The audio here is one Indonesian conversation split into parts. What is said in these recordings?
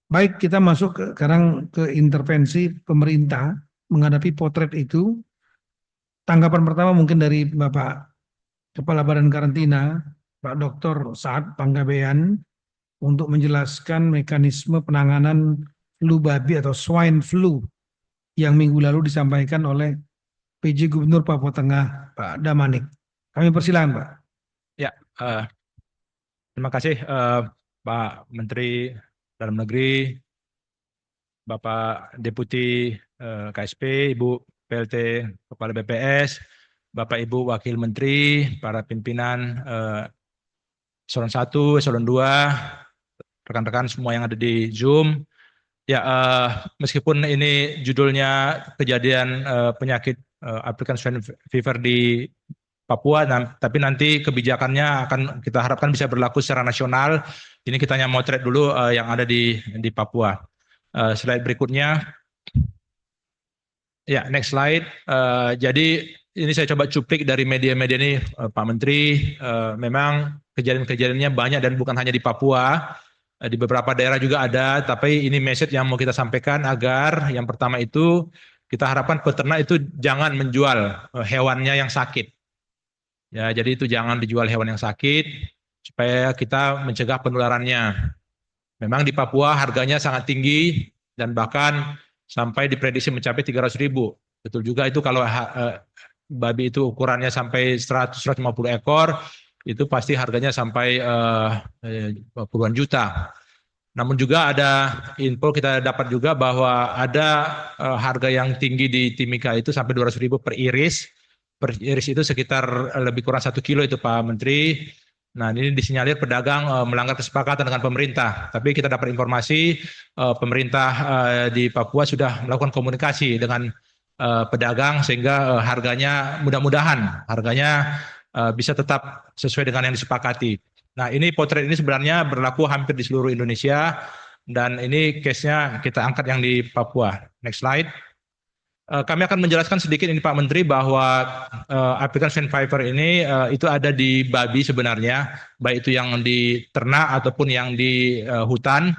Baik, kita masuk sekarang ke intervensi pemerintah menghadapi potret itu. Tanggapan pertama mungkin dari Bapak Kepala Badan Karantina, Pak Dr. Saad Panggabean, untuk menjelaskan mekanisme penanganan flu babi atau swine flu yang minggu lalu disampaikan oleh PJ Gubernur Papua Tengah, Pak Damanik. Kami persilakan, Pak. Ya, terima kasih Pak Menteri Dalam Negeri, Bapak Deputi KSP, Ibu PLT Kepala BPS, Bapak Ibu Wakil Menteri, para pimpinan Eselon 1, Eselon 2, rekan-rekan semua yang ada di Zoom. Ya, meskipun ini judulnya kejadian penyakit African Swine Fever di Papua, tapi nanti kebijakannya akan kita harapkan bisa berlaku secara nasional. Ini kita hanya motret dulu yang ada di Papua. Slide berikutnya. Ya, next slide. Jadi ini saya coba cuplik dari media-media ini, Pak Menteri. Memang kejadian-kejadiannya banyak dan bukan hanya di Papua. Di beberapa daerah juga ada, tapi ini message yang mau kita sampaikan agar yang pertama itu kita harapkan peternak itu jangan menjual hewannya yang sakit. Ya, jadi itu jangan dijual hewan yang sakit supaya kita mencegah penularannya. Memang di Papua harganya sangat tinggi dan bahkan sampai diprediksi mencapai 300.000. Betul juga itu kalau babi itu ukurannya sampai 100-150 ekor, itu pasti harganya sampai puluhan juta. Namun juga ada info kita dapat juga bahwa ada harga yang tinggi di Timika itu sampai 200.000 per iris. Per iris itu sekitar lebih kurang 1 kilo itu Pak Menteri. Nah, ini disinyalir pedagang melanggar kesepakatan dengan pemerintah. Tapi kita dapat informasi pemerintah di Papua sudah melakukan komunikasi dengan pedagang sehingga harganya mudah-mudahan harganya bisa tetap sesuai dengan yang disepakati. Nah, ini potret ini sebenarnya berlaku hampir di seluruh Indonesia dan ini case-nya kita angkat yang di Papua. Next slide. Kami akan menjelaskan sedikit ini Pak Menteri bahwa African Swine Fever ini itu ada di babi sebenarnya, baik itu yang di ternak ataupun yang di hutan,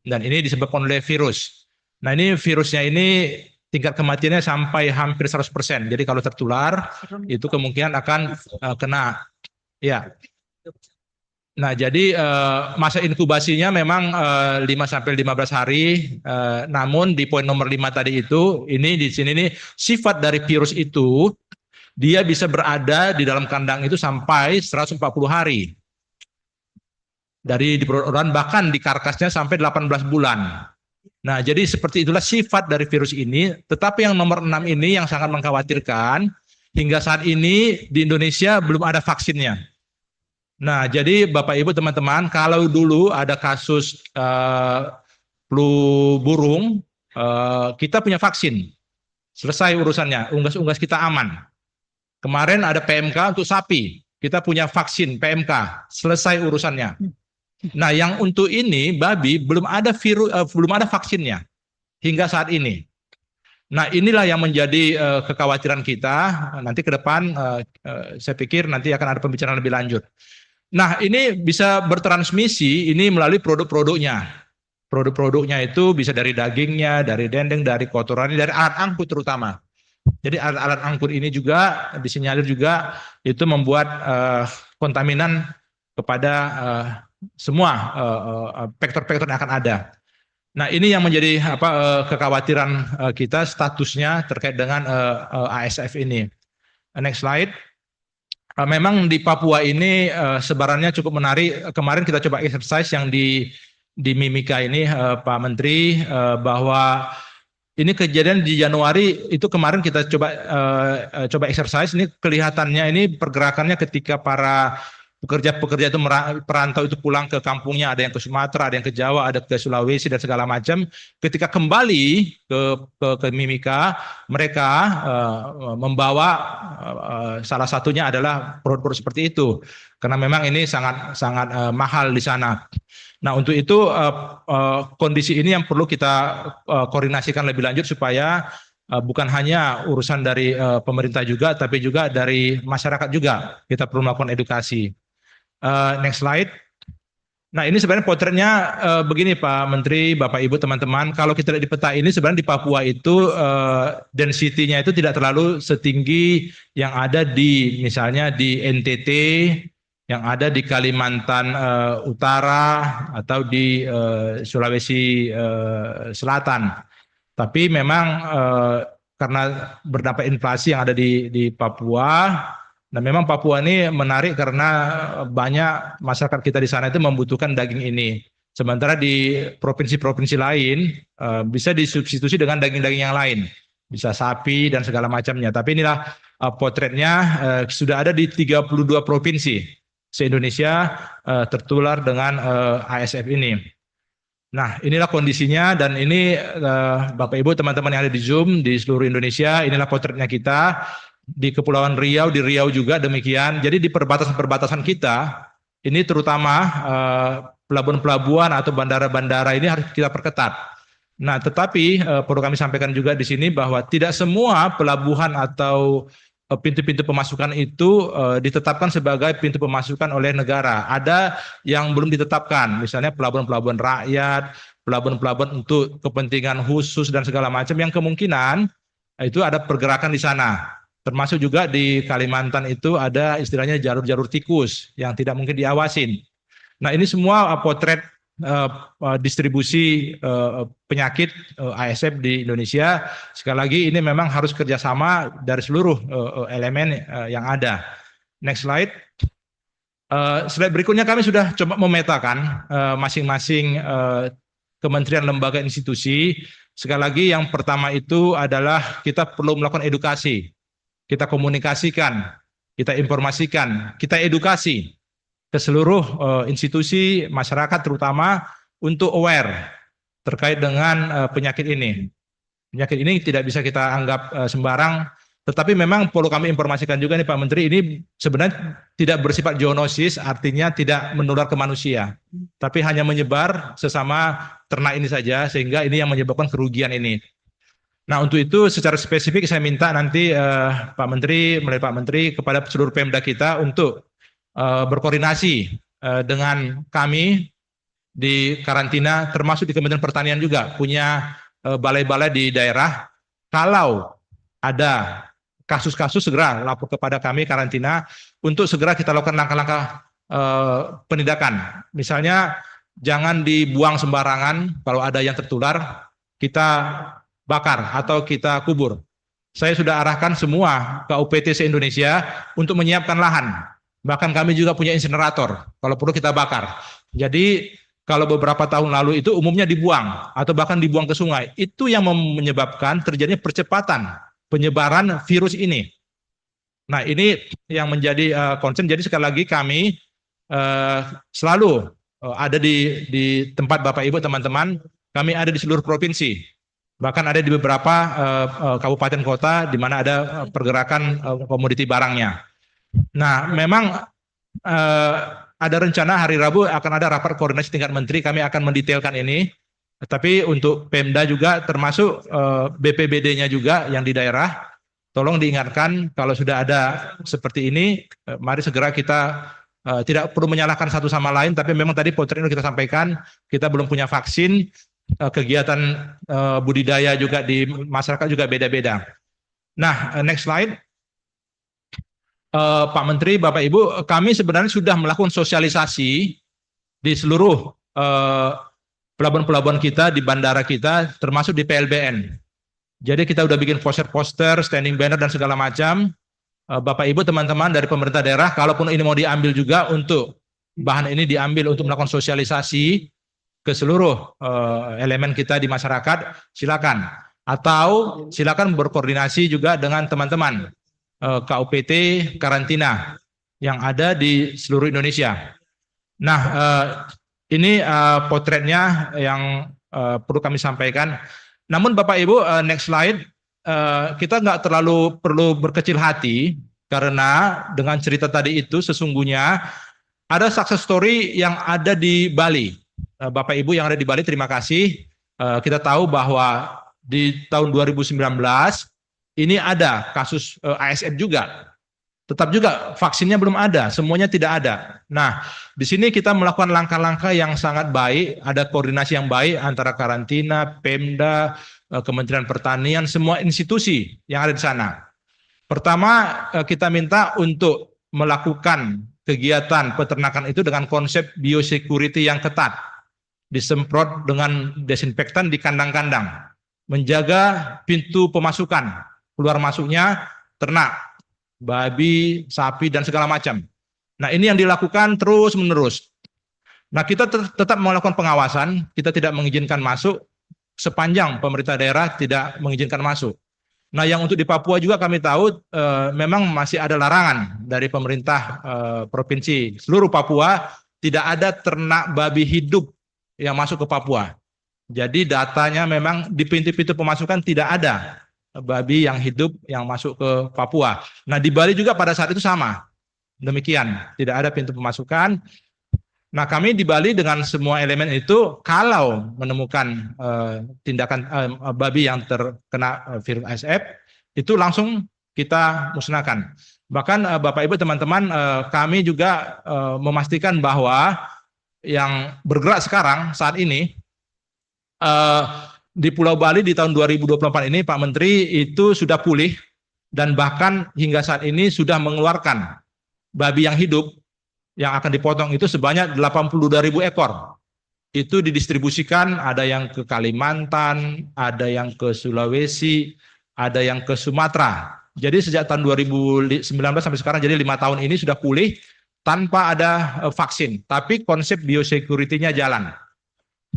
dan ini disebabkan oleh virus. Nah, ini virusnya ini tingkat kematiannya sampai hampir 100%. Jadi kalau tertular itu kemungkinan akan kena. Ya. Nah, jadi masa inkubasinya memang 5-15 hari, namun di poin nomor 5 tadi itu, ini di sini nih sifat dari virus itu, dia bisa berada di dalam kandang itu sampai 140 hari. Dari di perut orang, bahkan di karkasnya sampai 18 bulan. Nah, jadi seperti itulah sifat dari virus ini, tetapi yang nomor 6 ini yang sangat mengkhawatirkan, hingga saat ini di Indonesia belum ada vaksinnya. Nah, jadi Bapak Ibu teman-teman, kalau dulu ada kasus flu burung, kita punya vaksin. Selesai urusannya, unggas-unggas kita aman. Kemarin ada PMK untuk sapi, kita punya vaksin PMK, selesai urusannya. Nah, yang untuk ini babi belum ada belum ada vaksinnya hingga saat ini. Nah, inilah yang menjadi kekhawatiran kita. Nanti ke depan saya pikir nanti akan ada pembicaraan lebih lanjut. Nah, ini bisa bertransmisi ini melalui produk-produknya. Produk-produknya itu bisa dari dagingnya, dari dendeng, dari kotorannya, dari alat angkut terutama. Jadi alat-alat angkut ini juga disinyalir juga itu membuat kontaminan kepada semua faktor-faktor yang akan ada. Nah, ini yang menjadi kekhawatiran kita statusnya terkait dengan ASF ini. Next slide. Memang di Papua ini sebarannya cukup menarik. Kemarin kita coba exercise yang di Mimika ini Pak Menteri, bahwa ini kejadian di Januari itu kemarin kita coba exercise. Ini kelihatannya ini pergerakannya ketika para pekerja-pekerja itu perantau itu pulang ke kampungnya, ada yang ke Sumatera, ada yang ke Jawa, ada ke Sulawesi dan segala macam. Ketika kembali ke Mimika, mereka membawa salah satunya adalah produk-produk seperti itu, karena memang ini sangat mahal di sana. Nah, untuk itu kondisi ini yang perlu kita koordinasikan lebih lanjut supaya bukan hanya urusan dari pemerintah juga, tapi juga dari masyarakat juga kita perlu melakukan edukasi. Next slide. Nah, ini sebenarnya potretnya begini Pak Menteri, Bapak Ibu, teman-teman. Kalau kita lihat di peta ini sebenarnya di Papua itu density-nya itu tidak terlalu setinggi yang ada di misalnya di NTT, yang ada di Kalimantan Utara atau di Sulawesi Selatan. Tapi memang karena berdampak inflasi yang ada di Papua. Nah, memang Papua ini menarik karena banyak masyarakat kita di sana itu membutuhkan daging ini. Sementara di provinsi-provinsi lain bisa disubstitusi dengan daging-daging yang lain. Bisa sapi dan segala macamnya. Tapi inilah potretnya sudah ada di 32 provinsi se-Indonesia tertular dengan ASF ini. Nah, inilah kondisinya dan ini Bapak Ibu teman-teman yang ada di Zoom di seluruh Indonesia, inilah potretnya kita. Di Kepulauan Riau, di Riau juga demikian. Jadi di perbatasan-perbatasan kita, ini terutama pelabuhan-pelabuhan atau bandara-bandara ini harus kita perketat. Nah, tetapi perlu kami sampaikan juga di sini bahwa tidak semua pelabuhan atau pintu-pintu pemasukan itu ditetapkan sebagai pintu pemasukan oleh negara. Ada yang belum ditetapkan, misalnya pelabuhan-pelabuhan rakyat, pelabuhan-pelabuhan untuk kepentingan khusus dan segala macam yang kemungkinan itu ada pergerakan di sana. Termasuk juga di Kalimantan itu ada istilahnya jalur-jalur tikus yang tidak mungkin diawasin. Nah, ini semua potret distribusi penyakit ASF di Indonesia. Sekali lagi ini memang harus kerjasama dari seluruh elemen yang ada. Next slide. Slide berikutnya kami sudah coba memetakan masing-masing kementerian, lembaga, institusi. Sekali lagi yang pertama itu adalah kita perlu melakukan edukasi. Kita komunikasikan, kita informasikan, kita edukasi ke seluruh institusi masyarakat terutama untuk aware terkait dengan penyakit ini. Penyakit ini tidak bisa kita anggap sembarang, tetapi memang perlu kami informasikan juga nih Pak Menteri, ini sebenarnya tidak bersifat zoonosis, artinya tidak menular ke manusia, tapi hanya menyebar sesama ternak ini saja, sehingga ini yang menyebabkan kerugian ini. Nah, untuk itu secara spesifik saya minta nanti Pak Menteri, melalui Pak Menteri kepada seluruh Pemda kita untuk berkoordinasi dengan kami di karantina, termasuk di Kementerian Pertanian juga punya balai-balai di daerah. Kalau ada kasus-kasus segera lapor kepada kami karantina untuk segera kita lakukan langkah-langkah penindakan. Misalnya jangan dibuang sembarangan, kalau ada yang tertular kita bakar atau kita kubur. Saya sudah arahkan semua ke UPT se-Indonesia untuk menyiapkan lahan. Bahkan kami juga punya insinerator, kalau perlu kita bakar. Jadi kalau beberapa tahun lalu itu umumnya dibuang atau bahkan dibuang ke sungai. Itu yang menyebabkan terjadinya percepatan penyebaran virus ini. Nah, ini yang menjadi concern. Jadi sekali lagi kami selalu ada di tempat Bapak Ibu teman-teman, kami ada di seluruh provinsi. Bahkan ada di beberapa kabupaten kota di mana ada pergerakan komoditi barangnya. Nah, memang ada rencana hari Rabu akan ada rapat koordinasi tingkat menteri, kami akan mendetailkan ini. Tapi untuk Pemda juga termasuk BPBD-nya juga yang di daerah, tolong diingatkan kalau sudah ada seperti ini, mari segera kita tidak perlu menyalahkan satu sama lain, tapi memang tadi potretnya kita sampaikan, kita belum punya vaksin, kegiatan budidaya juga di masyarakat juga beda-beda. Nah, next slide. Pak Menteri, Bapak Ibu, kami sebenarnya sudah melakukan sosialisasi di seluruh pelabuhan-pelabuhan kita, di bandara kita, termasuk di PLBN. Jadi kita udah bikin poster-poster, standing banner dan segala macam. Bapak Ibu, teman-teman dari pemerintah daerah, kalaupun ini mau diambil juga untuk bahan ini diambil untuk melakukan sosialisasi ke seluruh elemen kita di masyarakat, silakan. Atau silakan berkoordinasi juga dengan teman-teman KUPT karantina yang ada di seluruh Indonesia. Nah, ini potretnya yang perlu kami sampaikan. Namun Bapak Ibu, next slide, kita nggak terlalu perlu berkecil hati karena dengan cerita tadi itu sesungguhnya ada success story yang ada di Bali. Bapak Ibu yang ada di Bali, terima kasih. Kita tahu bahwa di tahun 2019 ini ada kasus ASF juga. tetap juga vaksinnya belum ada, semuanya tidak ada. Nah, di sini kita melakukan langkah-langkah yang sangat baik, ada koordinasi yang baik antara karantina, Pemda, Kementerian Pertanian, semua institusi yang ada di sana. Pertama, kita minta untuk melakukan kegiatan peternakan itu dengan konsep biosecurity yang ketat. Disemprot dengan desinfektan di kandang-kandang. Menjaga pintu pemasukan, keluar masuknya ternak, babi, sapi, dan segala macam. Nah, ini yang dilakukan terus-menerus. Nah, kita tetap melakukan pengawasan, kita tidak mengizinkan masuk sepanjang pemerintah daerah tidak mengizinkan masuk. Nah, yang untuk di Papua juga kami tahu memang masih ada larangan dari pemerintah provinsi seluruh Papua, tidak ada ternak babi hidup yang masuk ke Papua. Jadi datanya memang di pintu-pintu pemasukan tidak ada babi yang hidup yang masuk ke Papua. Nah, di Bali juga pada saat itu sama. Demikian, tidak ada pintu pemasukan. Nah, kami di Bali dengan semua elemen itu, kalau menemukan tindakan babi yang terkena virus ASF, itu langsung kita musnahkan. Bahkan Bapak Ibu teman-teman, kami juga memastikan bahwa yang bergerak sekarang saat ini di Pulau Bali di tahun 2024 ini, Pak Menteri, itu sudah pulih dan bahkan hingga saat ini sudah mengeluarkan babi yang hidup yang akan dipotong itu sebanyak 82.000 ekor. Itu didistribusikan, ada yang ke Kalimantan, ada yang ke Sulawesi, ada yang ke Sumatera. Jadi sejak tahun 2019 sampai sekarang, jadi 5 tahun ini sudah pulih tanpa ada vaksin. Tapi konsep biosecurity-nya jalan.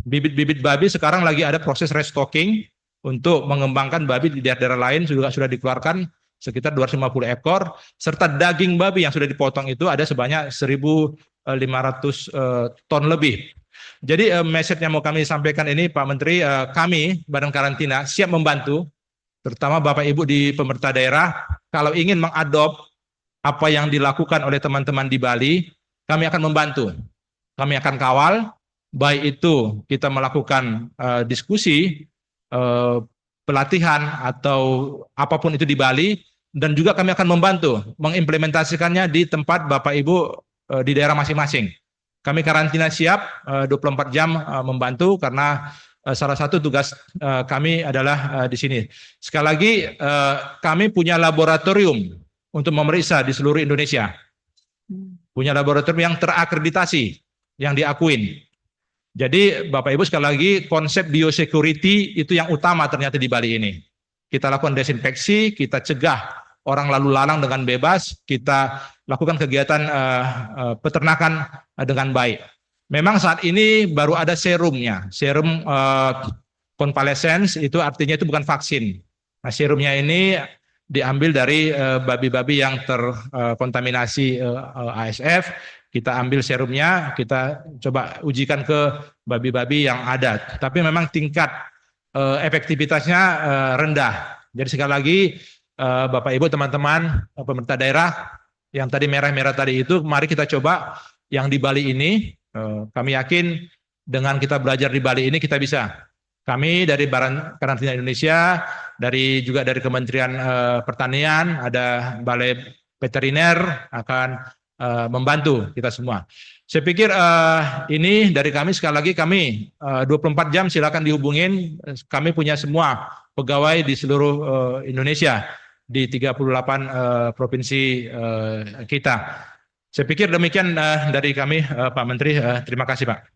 Bibit-bibit babi sekarang lagi ada proses restocking untuk mengembangkan babi di daerah-daerah lain, juga sudah dikeluarkan sekitar 250 ekor, serta daging babi yang sudah dipotong itu ada sebanyak 1.500 ton lebih. Jadi message yang mau kami sampaikan ini, Pak Menteri, kami Badan Karantina siap membantu, terutama Bapak Ibu di pemerintah daerah, kalau ingin mengadop apa yang dilakukan oleh teman-teman di Bali, kami akan membantu. Kami akan kawal, baik itu kita melakukan diskusi, pelatihan, atau apapun itu di Bali, dan juga kami akan membantu mengimplementasikannya di tempat Bapak Ibu di daerah masing-masing. Kami karantina siap 24 jam membantu karena salah satu tugas kami adalah di sini. Sekali lagi kami punya laboratorium untuk memeriksa di seluruh Indonesia. Punya laboratorium yang terakreditasi, yang diakuin. Jadi Bapak Ibu sekali lagi konsep biosecurity itu yang utama ternyata di Bali ini. Kita lakukan desinfeksi, kita cegah orang lalu lalang dengan bebas, kita lakukan kegiatan peternakan dengan baik. Memang saat ini baru ada serumnya, serum convalescence, itu artinya itu bukan vaksin. Nah, serumnya ini diambil dari babi-babi yang terkontaminasi ASF, kita ambil serumnya, kita coba ujikan ke babi-babi yang ada. Tapi memang tingkat efektivitasnya rendah. Jadi sekali lagi Bapak Ibu teman-teman pemerintah daerah yang tadi merah-merah tadi itu, mari kita coba yang di Bali ini. Kami yakin dengan kita belajar di Bali ini kita bisa. Kami dari Badan Karantina Indonesia, juga dari Kementerian Pertanian, ada Balai Veteriner akan membantu kita semua. Saya pikir ini dari kami, sekali lagi kami 24 jam silakan dihubungin. Kami punya semua pegawai di seluruh Indonesia di 38 provinsi kita. Saya pikir demikian dari kami, Pak Menteri. Terima kasih, Pak.